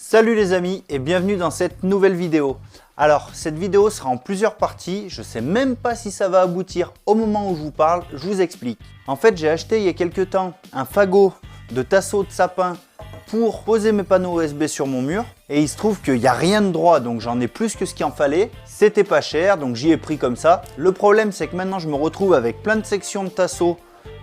Salut les amis et bienvenue dans cette nouvelle vidéo. Alors cette vidéo sera en plusieurs parties, je sais même pas si ça va aboutir au moment où je vous parle, je vous explique. En fait j'ai acheté il y a quelques temps un fagot de tasseaux de sapin pour poser mes panneaux USB sur mon mur et il se trouve qu'il n'y a rien de droit donc j'en ai plus que ce qu'il en fallait. C'était pas cher donc j'y ai pris comme ça. Le problème c'est que maintenant je me retrouve avec plein de sections de tasseaux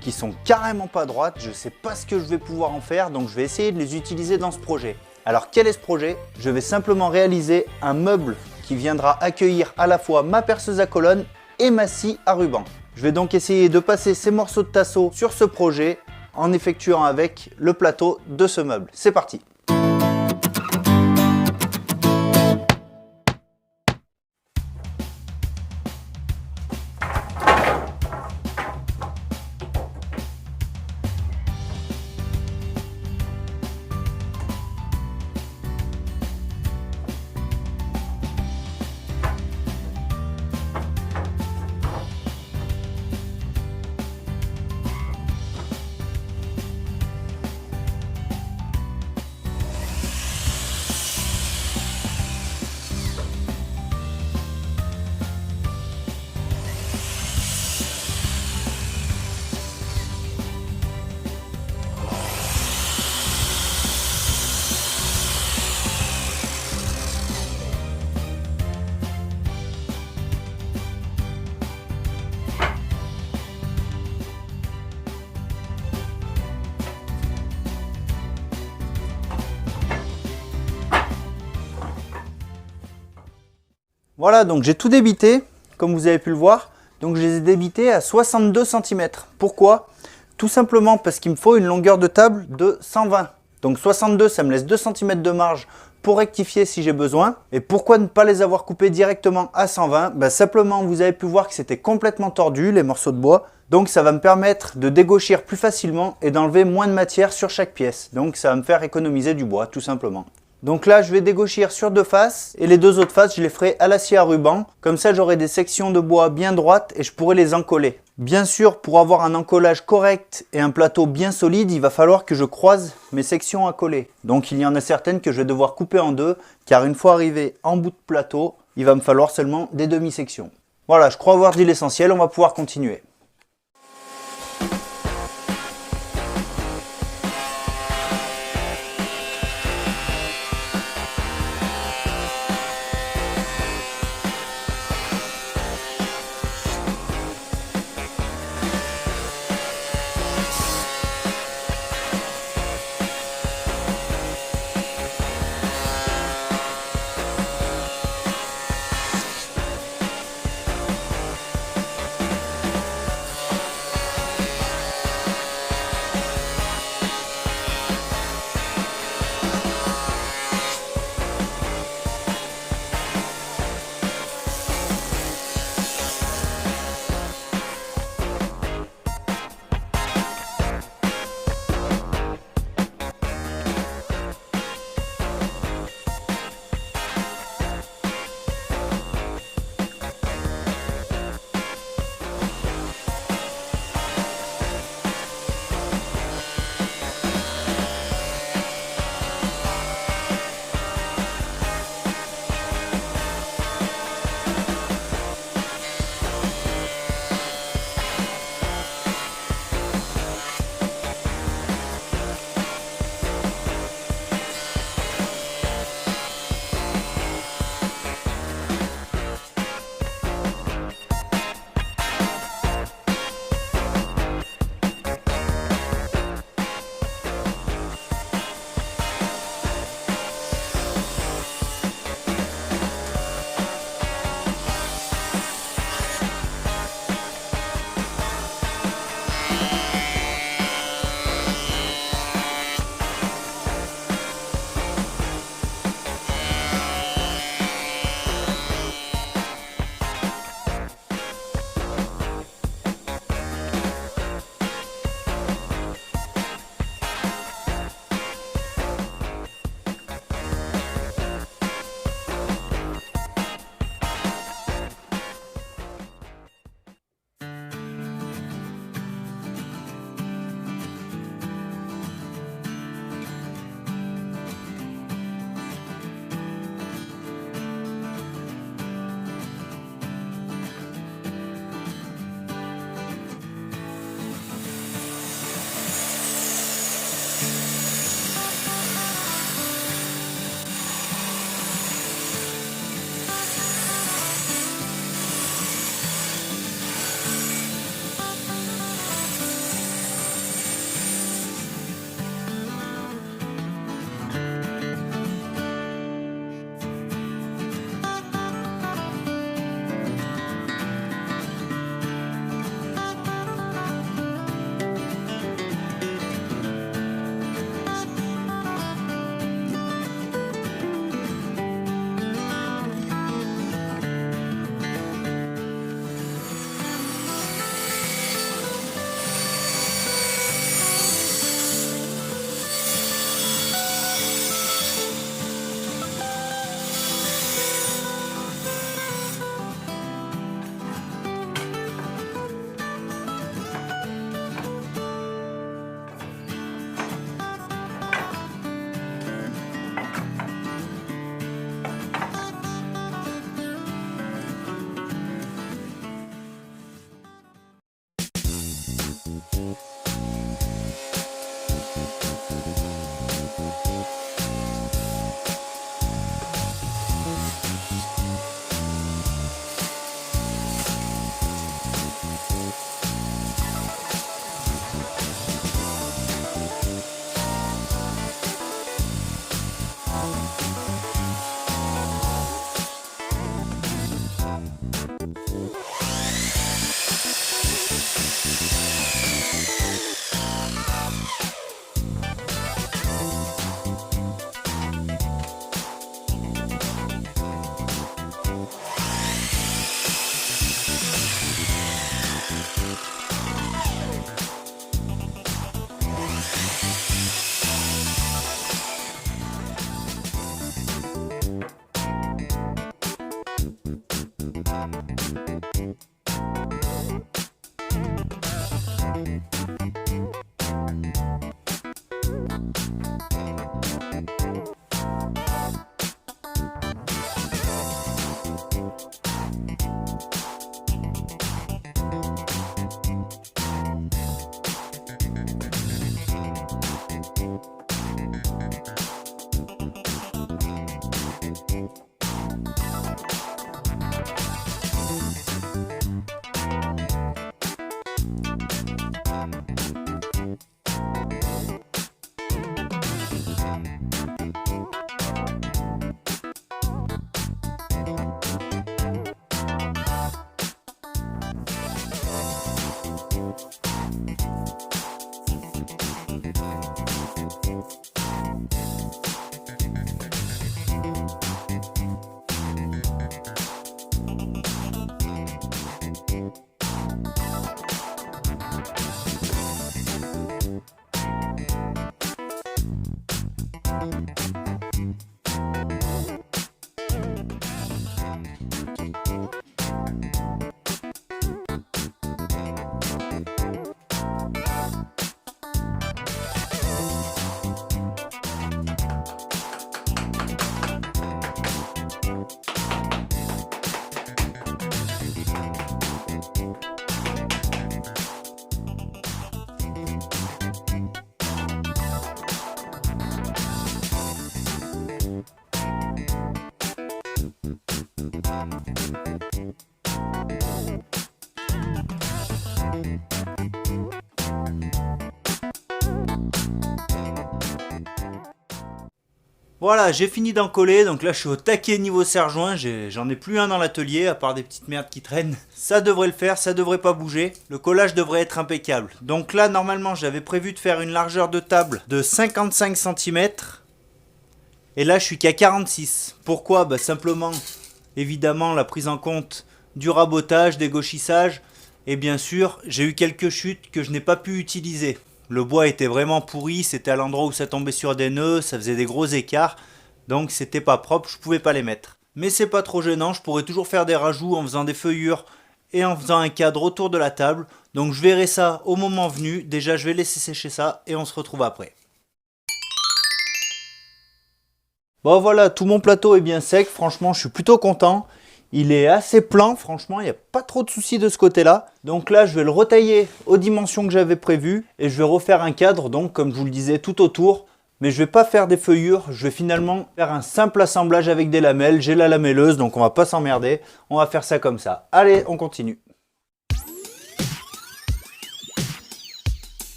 qui sont carrément pas droites, je sais pas ce que je vais pouvoir en faire donc je vais essayer de les utiliser dans ce projet. Alors quel est ce projet? Je vais simplement réaliser un meuble qui viendra accueillir à la fois ma perceuse à colonne et ma scie à ruban. Je vais donc essayer de passer ces morceaux de tasseau sur ce projet en effectuant avec le plateau de ce meuble. C'est parti! Voilà, donc j'ai tout débité, comme vous avez pu le voir. Donc je les ai débités à 62 cm. Pourquoi? Tout simplement parce qu'il me faut une longueur de table de 120. Donc 62, ça me laisse 2 cm de marge pour rectifier si j'ai besoin. Et pourquoi ne pas les avoir coupés directement à 120? Simplement, vous avez pu voir que c'était complètement tordu, les morceaux de bois. Donc ça va me permettre de dégauchir plus facilement et d'enlever moins de matière sur chaque pièce. Donc ça va me faire économiser du bois, tout simplement. Donc là, je vais dégauchir sur deux faces et les deux autres faces, je les ferai à la scie à ruban. Comme ça, j'aurai des sections de bois bien droites et je pourrai les encoller. Bien sûr, pour avoir un encollage correct et un plateau bien solide, il va falloir que je croise mes sections à coller. Donc il y en a certaines que je vais devoir couper en deux, car une fois arrivé en bout de plateau, il va me falloir seulement des demi-sections. Voilà, je crois avoir dit l'essentiel, on va pouvoir continuer. Voilà, j'ai fini d'en coller, donc là je suis au taquet niveau serre-joint, j'en ai plus un dans l'atelier, à part des petites merdes qui traînent. Ça devrait le faire, ça devrait pas bouger, le collage devrait être impeccable. Donc là normalement j'avais prévu de faire une largeur de table de 55 cm, et là je suis qu'à 46. Pourquoi? Bah simplement, évidemment la prise en compte du rabotage, des gauchissages, et bien sûr j'ai eu quelques chutes que je n'ai pas pu utiliser. Le bois était vraiment pourri, c'était à l'endroit où ça tombait sur des nœuds, ça faisait des gros écarts, donc c'était pas propre, je pouvais pas les mettre. Mais c'est pas trop gênant, je pourrais toujours faire des rajouts en faisant des feuillures et en faisant un cadre autour de la table. Donc je verrai ça au moment venu, déjà je vais laisser sécher ça et on se retrouve après. Bon voilà, tout mon plateau est bien sec, franchement je suis plutôt content. Il est assez plan, franchement, il n'y a pas trop de soucis de ce côté-là. Donc là, je vais le retailler aux dimensions que j'avais prévues et je vais refaire un cadre, donc comme je vous le disais, tout autour. Mais je ne vais pas faire des feuillures, je vais finalement faire un simple assemblage avec des lamelles. J'ai la lamelleuse, donc on va pas s'emmerder. On va faire ça comme ça. Allez, on continue.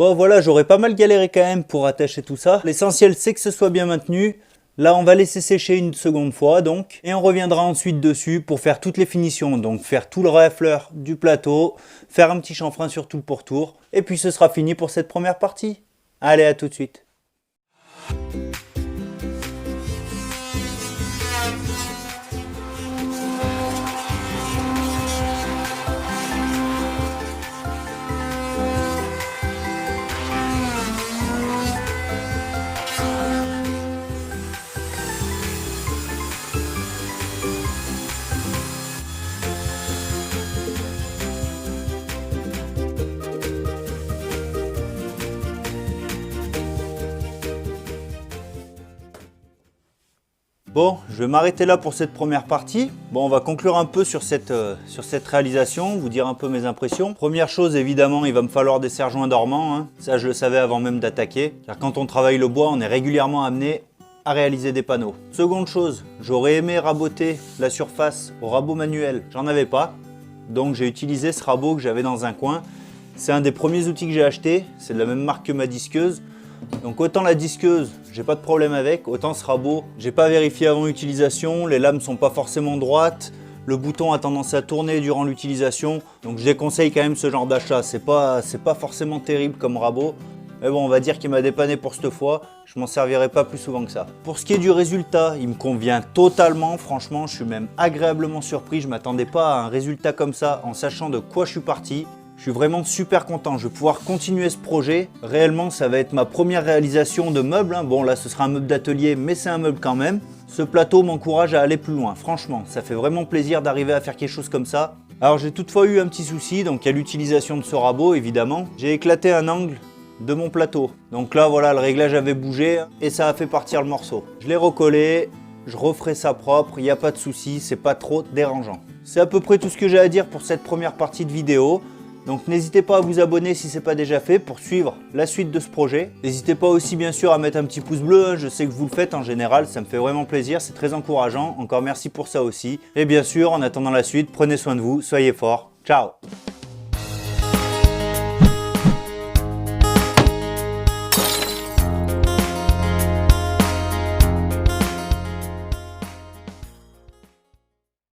Bon voilà, j'aurais pas mal galéré quand même pour attacher tout ça. L'essentiel c'est que ce soit bien maintenu. Là on va laisser sécher une seconde fois donc. Et on reviendra ensuite dessus pour faire toutes les finitions. Donc faire tout le rafleur du plateau, faire un petit chanfrein sur tout le pourtour. Et puis ce sera fini pour cette première partie. Allez, à tout de suite. Bon, je vais m'arrêter là pour cette première partie. Bon, on va conclure un peu sur cette réalisation, vous dire un peu mes impressions. Première chose, évidemment, il va me falloir des serre-joints dormants. Hein. Ça, je le savais avant même d'attaquer. Car quand on travaille le bois, on est régulièrement amené à réaliser des panneaux. Seconde chose, j'aurais aimé raboter la surface au rabot manuel. J'en avais pas. Donc, j'ai utilisé ce rabot que j'avais dans un coin. C'est un des premiers outils que j'ai acheté. C'est de la même marque que ma disqueuse. Donc autant la disqueuse, j'ai pas de problème avec, autant ce rabot, j'ai pas vérifié avant l'utilisation, les lames sont pas forcément droites, le bouton a tendance à tourner durant l'utilisation, donc je déconseille quand même ce genre d'achat, c'est pas forcément terrible comme rabot, mais bon on va dire qu'il m'a dépanné pour cette fois, je m'en servirai pas plus souvent que ça. Pour ce qui est du résultat, il me convient totalement, franchement je suis même agréablement surpris, je m'attendais pas à un résultat comme ça en sachant de quoi je suis parti. Je suis vraiment super content, je vais pouvoir continuer ce projet. Réellement, ça va être ma première réalisation de meuble. Bon, là, ce sera un meuble d'atelier, mais c'est un meuble quand même. Ce plateau m'encourage à aller plus loin. Franchement, ça fait vraiment plaisir d'arriver à faire quelque chose comme ça. Alors, j'ai toutefois eu un petit souci, donc il y a l'utilisation de ce rabot, évidemment. J'ai éclaté un angle de mon plateau. Donc là, voilà, le réglage avait bougé et ça a fait partir le morceau. Je l'ai recollé, je referai ça propre, il n'y a pas de souci, c'est pas trop dérangeant. C'est à peu près tout ce que j'ai à dire pour cette première partie de vidéo. Donc n'hésitez pas à vous abonner si ce n'est pas déjà fait pour suivre la suite de ce projet. N'hésitez pas aussi bien sûr à mettre un petit pouce bleu, hein. Je sais que vous le faites en général, ça me fait vraiment plaisir, c'est très encourageant. Encore merci pour ça aussi. Et bien sûr, en attendant la suite, prenez soin de vous, soyez forts, ciao!